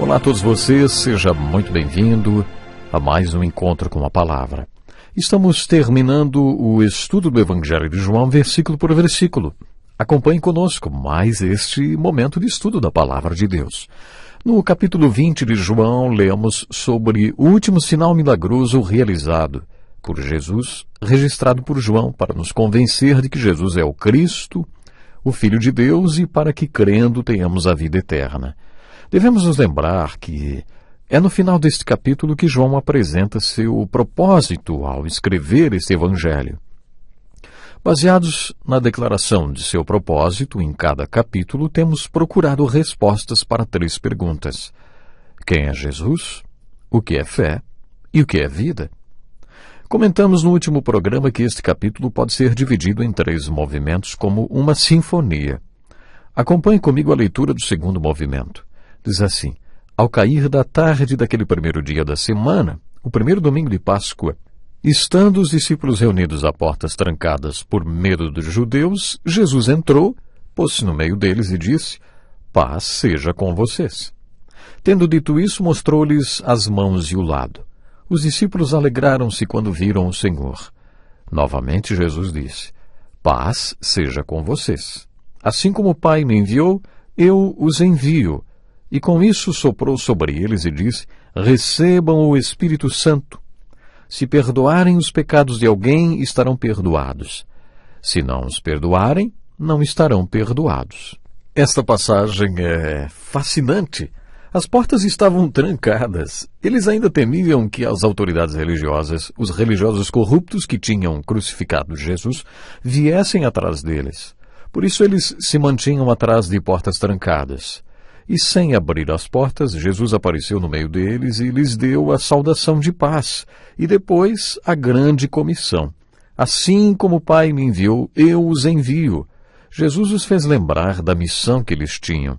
Olá a todos vocês, seja muito bem-vindo a mais um Encontro com a Palavra. Estamos terminando o estudo do Evangelho de João, versículo por versículo. Acompanhe conosco mais este momento de estudo da Palavra de Deus. No capítulo 20 de João, lemos sobre o último sinal milagroso realizado por Jesus, registrado por João, para nos convencer de que Jesus é o Cristo, o Filho de Deus, e para que, crendo, tenhamos a vida eterna. Devemos nos lembrar que é no final deste capítulo que João apresenta seu propósito ao escrever este Evangelho. Baseados na declaração de seu propósito, em cada capítulo temos procurado respostas para 3 perguntas. Quem é Jesus? O que é fé? E o que é vida? Comentamos no último programa que este capítulo pode ser dividido em 3 movimentos como uma sinfonia. Acompanhe comigo a leitura do segundo movimento. Diz assim: ao cair da tarde daquele primeiro dia da semana, o primeiro domingo de Páscoa, estando os discípulos reunidos a portas trancadas por medo dos judeus, Jesus entrou, pôs-se no meio deles e disse: paz seja com vocês. Tendo dito isso, mostrou-lhes as mãos e o lado. Os discípulos alegraram-se quando viram o Senhor. Novamente Jesus disse: paz seja com vocês. Assim como o Pai me enviou, eu os envio. E com isso soprou sobre eles e disse: recebam o Espírito Santo. Se perdoarem os pecados de alguém, estarão perdoados. Se não os perdoarem, não estarão perdoados. Esta passagem é fascinante. As portas estavam trancadas. Eles ainda temiam que as autoridades religiosas, os religiosos corruptos que tinham crucificado Jesus, viessem atrás deles. Por isso eles se mantinham atrás de portas trancadas. E sem abrir as portas, Jesus apareceu no meio deles e lhes deu a saudação de paz, e depois a grande comissão. Assim como o Pai me enviou, eu os envio. Jesus os fez lembrar da missão que eles tinham.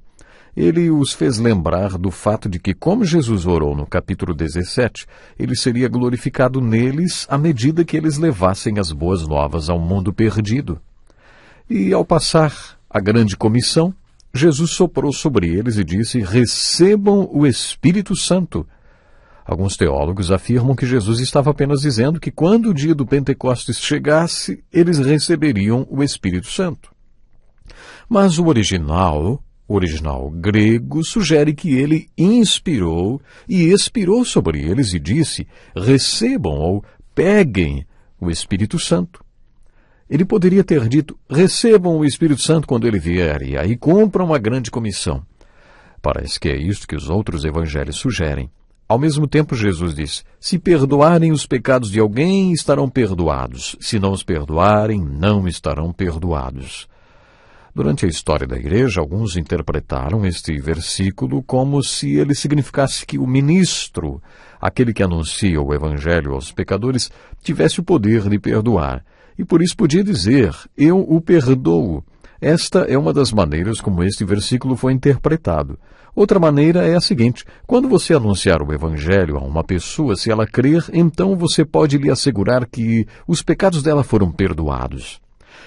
Ele os fez lembrar do fato de que, como Jesus orou no capítulo 17, ele seria glorificado neles à medida que eles levassem as boas novas ao mundo perdido. E ao passar a grande comissão, Jesus soprou sobre eles e disse: recebam o Espírito Santo. Alguns teólogos afirmam que Jesus estava apenas dizendo que quando o dia do Pentecostes chegasse, eles receberiam o Espírito Santo. Mas o original grego, sugere que ele inspirou e expirou sobre eles e disse: recebam ou peguem o Espírito Santo. Ele poderia ter dito: recebam o Espírito Santo quando ele vier, e aí cumpram a grande comissão. Parece que é isso que os outros evangelhos sugerem. Ao mesmo tempo, Jesus diz: se perdoarem os pecados de alguém, estarão perdoados. Se não os perdoarem, não estarão perdoados. Durante a história da igreja, alguns interpretaram este versículo como se ele significasse que o ministro, aquele que anuncia o evangelho aos pecadores, tivesse o poder de perdoar. E por isso podia dizer: eu o perdoo. Esta é uma das maneiras como este versículo foi interpretado. Outra maneira é a seguinte: quando você anunciar o Evangelho a uma pessoa, se ela crer, então você pode lhe assegurar que os pecados dela foram perdoados.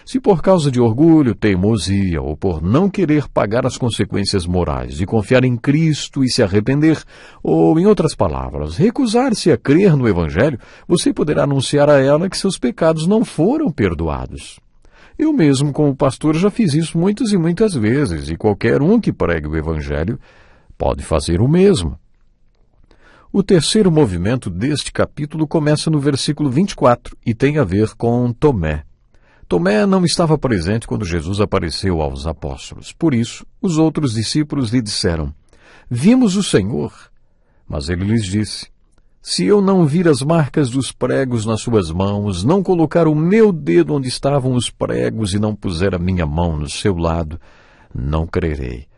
Se por causa de orgulho, teimosia ou por não querer pagar as consequências morais de confiar em Cristo e se arrepender, ou, em outras palavras, recusar-se a crer no Evangelho, você poderá anunciar a ela que seus pecados não foram perdoados. Eu mesmo, como pastor, já fiz isso muitas e muitas vezes, e qualquer um que pregue o Evangelho pode fazer o mesmo. O terceiro movimento deste capítulo começa no versículo 24 e tem a ver com Tomé. Tomé não estava presente quando Jesus apareceu aos apóstolos. Por isso, os outros discípulos lhe disseram: vimos o Senhor. Mas ele lhes disse: se eu não vir as marcas dos pregos nas suas mãos, não colocar o meu dedo onde estavam os pregos e não puser a minha mão no seu lado, não crerei.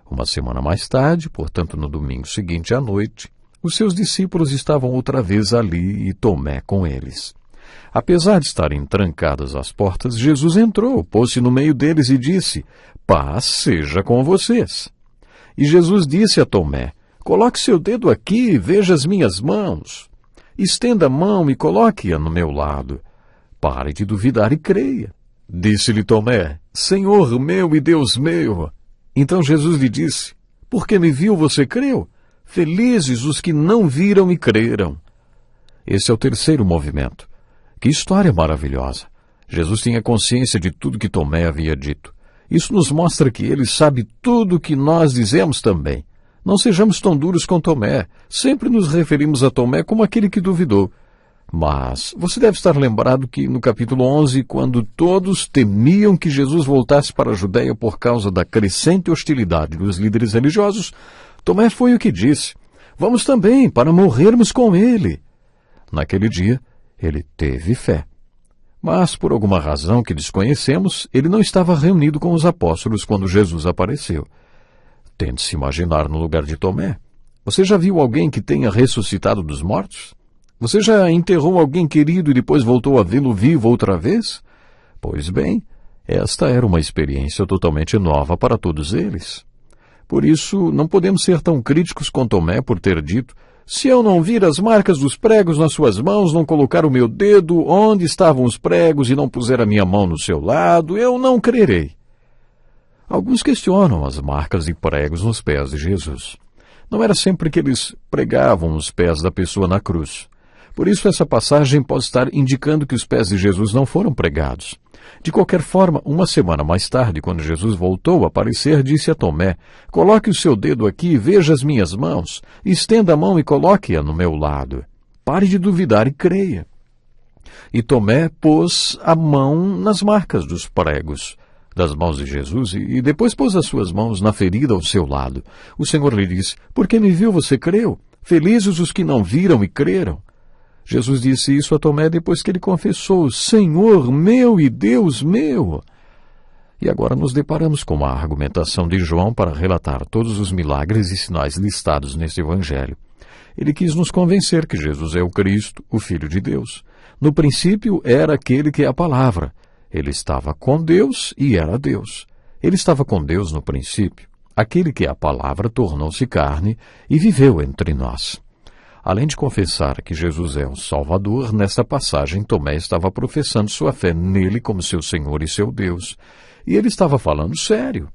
Uma semana mais tarde, portanto no domingo seguinte à noite, os seus discípulos estavam outra vez ali e Tomé com eles. Apesar de estarem trancadas as portas, Jesus entrou, pôs-se no meio deles e disse: paz seja com vocês. E Jesus disse a Tomé: coloque seu dedo aqui e veja as minhas mãos. Estenda a mão e coloque-a no meu lado. Pare de duvidar e creia. Disse-lhe Tomé: Senhor meu e Deus meu. Então Jesus lhe disse: porque me viu, você creu? Felizes os que não viram e creram. Esse é o terceiro movimento. Que história maravilhosa! Jesus tinha consciência de tudo que Tomé havia dito. Isso nos mostra que ele sabe tudo o que nós dizemos também. Não sejamos tão duros com Tomé. Sempre nos referimos a Tomé como aquele que duvidou. Mas você deve estar lembrado que no capítulo 11, quando todos temiam que Jesus voltasse para a Judéia por causa da crescente hostilidade dos líderes religiosos, Tomé foi o que disse: vamos também, para morrermos com ele. Naquele dia, ele teve fé. Mas, por alguma razão que desconhecemos, ele não estava reunido com os apóstolos quando Jesus apareceu. Tente se imaginar no lugar de Tomé. Você já viu alguém que tenha ressuscitado dos mortos? Você já enterrou alguém querido e depois voltou a vê-lo vivo outra vez? Pois bem, esta era uma experiência totalmente nova para todos eles. Por isso, não podemos ser tão críticos com Tomé por ter dito: se eu não vir as marcas dos pregos nas suas mãos, não colocar o meu dedo onde estavam os pregos e não puser a minha mão no seu lado, eu não crerei. Alguns questionam as marcas de pregos nos pés de Jesus. Não era sempre que eles pregavam os pés da pessoa na cruz. Por isso, essa passagem pode estar indicando que os pés de Jesus não foram pregados. De qualquer forma, uma semana mais tarde, quando Jesus voltou a aparecer, disse a Tomé: coloque o seu dedo aqui e veja as minhas mãos. Estenda a mão e coloque-a no meu lado. Pare de duvidar e creia. E Tomé pôs a mão nas marcas dos pregos das mãos de Jesus e depois pôs as suas mãos na ferida ao seu lado. O Senhor lhe disse: porque me viu, você creu? Felizes os que não viram e creram. Jesus disse isso a Tomé depois que ele confessou: Senhor meu e Deus meu. E agora nos deparamos com a argumentação de João para relatar todos os milagres e sinais listados neste Evangelho. Ele quis nos convencer que Jesus é o Cristo, o Filho de Deus. No princípio era aquele que é a palavra. Ele estava com Deus e era Deus. Ele estava com Deus no princípio. Aquele que é a palavra tornou-se carne e viveu entre nós. Além de confessar que Jesus é o Salvador, nesta passagem Tomé estava professando sua fé nele como seu Senhor e seu Deus. E ele estava falando sério.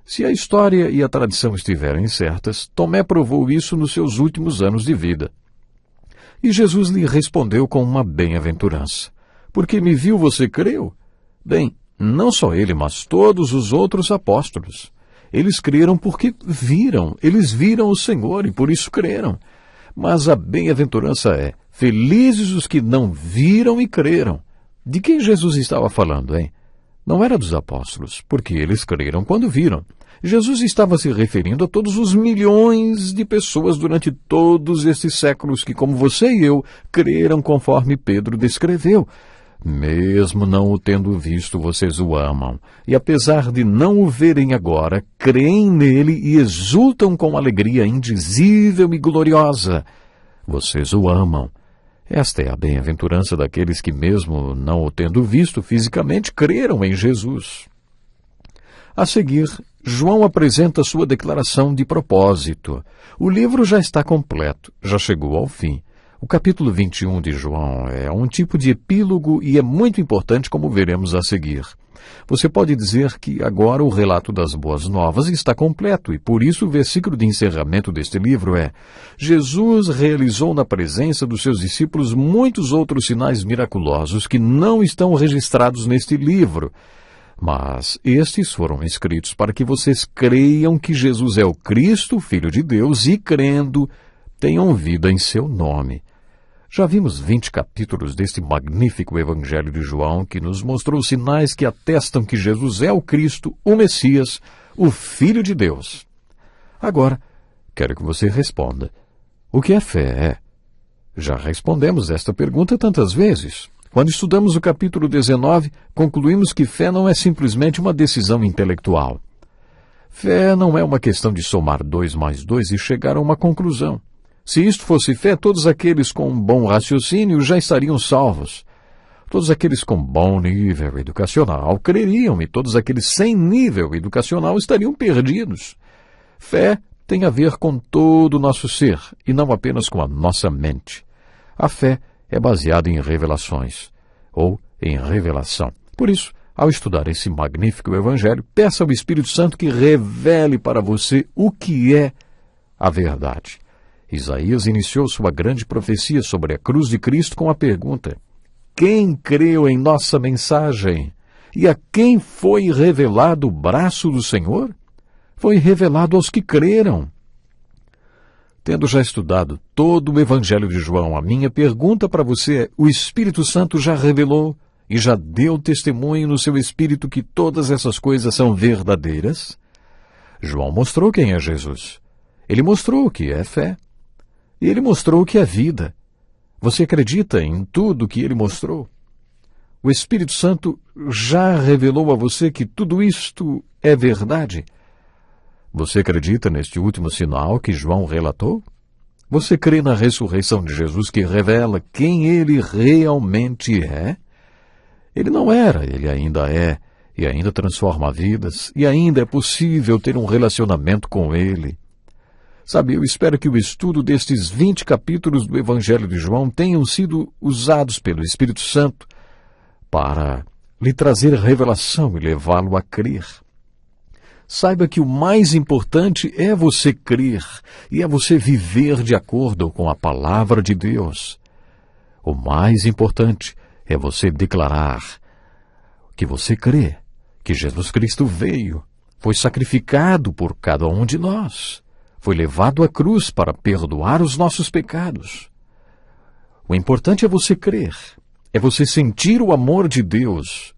Se a história e a tradição estiverem certas, Tomé provou isso nos seus últimos anos de vida. E Jesus lhe respondeu com uma bem-aventurança: porque me viu, você creu? Bem, não só ele, mas todos os outros apóstolos. Eles creram porque viram, eles viram o Senhor e por isso creram. Mas a bem-aventurança é: felizes os que não viram e creram. De quem Jesus estava falando, hein? Não era dos apóstolos, porque eles creram quando viram. Jesus estava se referindo a todos os milhões de pessoas durante todos estes séculos que, como você e eu, creram conforme Pedro descreveu. Mesmo não o tendo visto, vocês o amam. E apesar de não o verem agora, creem nele e exultam com alegria indizível e gloriosa. Vocês o amam. Esta é a bem-aventurança daqueles que, mesmo não o tendo visto fisicamente, creram em Jesus. A seguir, João apresenta sua declaração de propósito. O livro já está completo, já chegou ao fim. O capítulo 21 de João é um tipo de epílogo e é muito importante, como veremos a seguir. Você pode dizer que agora o relato das boas novas está completo e por isso o versículo de encerramento deste livro é: Jesus realizou na presença dos seus discípulos muitos outros sinais miraculosos que não estão registrados neste livro. Mas estes foram escritos para que vocês creiam que Jesus é o Cristo, Filho de Deus, e crendo, tenham vida em seu nome. Já vimos 20 capítulos deste magnífico Evangelho de João, que nos mostrou sinais que atestam que Jesus é o Cristo, o Messias, o Filho de Deus. Agora, quero que você responda: o que é fé? Já respondemos esta pergunta tantas vezes. Quando estudamos o capítulo 19, concluímos que fé não é simplesmente uma decisão intelectual. Fé não é uma questão de somar 2 mais 2 e chegar a uma conclusão. Se isto fosse fé, todos aqueles com um bom raciocínio já estariam salvos. Todos aqueles com bom nível educacional creriam e todos aqueles sem nível educacional estariam perdidos. Fé tem a ver com todo o nosso ser e não apenas com a nossa mente. A fé é baseada em revelações, ou em revelação. Por isso, ao estudar esse magnífico Evangelho, peça ao Espírito Santo que revele para você o que é a verdade. Isaías iniciou sua grande profecia sobre a cruz de Cristo com a pergunta: quem creu em nossa mensagem? E a quem foi revelado o braço do Senhor? Foi revelado aos que creram. Tendo já estudado todo o Evangelho de João, a minha pergunta para você é: o Espírito Santo já revelou e já deu testemunho no seu espírito que todas essas coisas são verdadeiras? João mostrou quem é Jesus. Ele mostrou o que é fé. E ele mostrou o que é vida. Você acredita em tudo que ele mostrou? O Espírito Santo já revelou a você que tudo isto é verdade? Você acredita neste último sinal que João relatou? Você crê na ressurreição de Jesus que revela quem ele realmente é? Ele não era, ele ainda é, e ainda transforma vidas, e ainda é possível ter um relacionamento com ele. Sabe, eu espero que o estudo destes 20 capítulos do Evangelho de João tenham sido usados pelo Espírito Santo para lhe trazer revelação e levá-lo a crer. Saiba que o mais importante é você crer e é você viver de acordo com a palavra de Deus. O mais importante é você declarar que você crê que Jesus Cristo veio, foi sacrificado por cada um de nós, foi levado à cruz para perdoar os nossos pecados. O importante é você crer, é você sentir o amor de Deus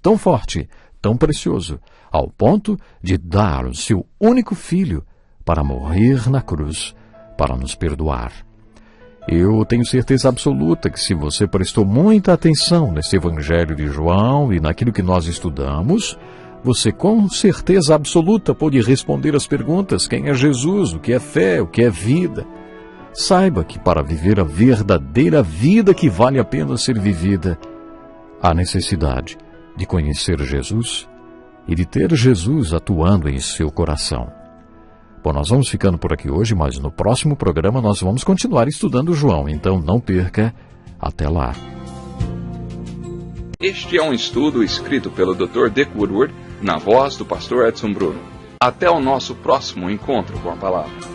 tão forte, tão precioso, ao ponto de dar o seu único filho para morrer na cruz, para nos perdoar. Eu tenho certeza absoluta que se você prestou muita atenção nesse Evangelho de João e naquilo que nós estudamos, você com certeza absoluta pode responder as perguntas: quem é Jesus, o que é fé, o que é vida. Saiba que para viver a verdadeira vida que vale a pena ser vivida, há necessidade de conhecer Jesus e de ter Jesus atuando em seu coração. Bom, nós vamos ficando por aqui hoje, mas no próximo programa nós vamos continuar estudando João, então não perca. Até lá. Este é um estudo escrito pelo Dr. Dick Woodward, na voz do pastor Edson Bruno. Até o nosso próximo encontro com a palavra.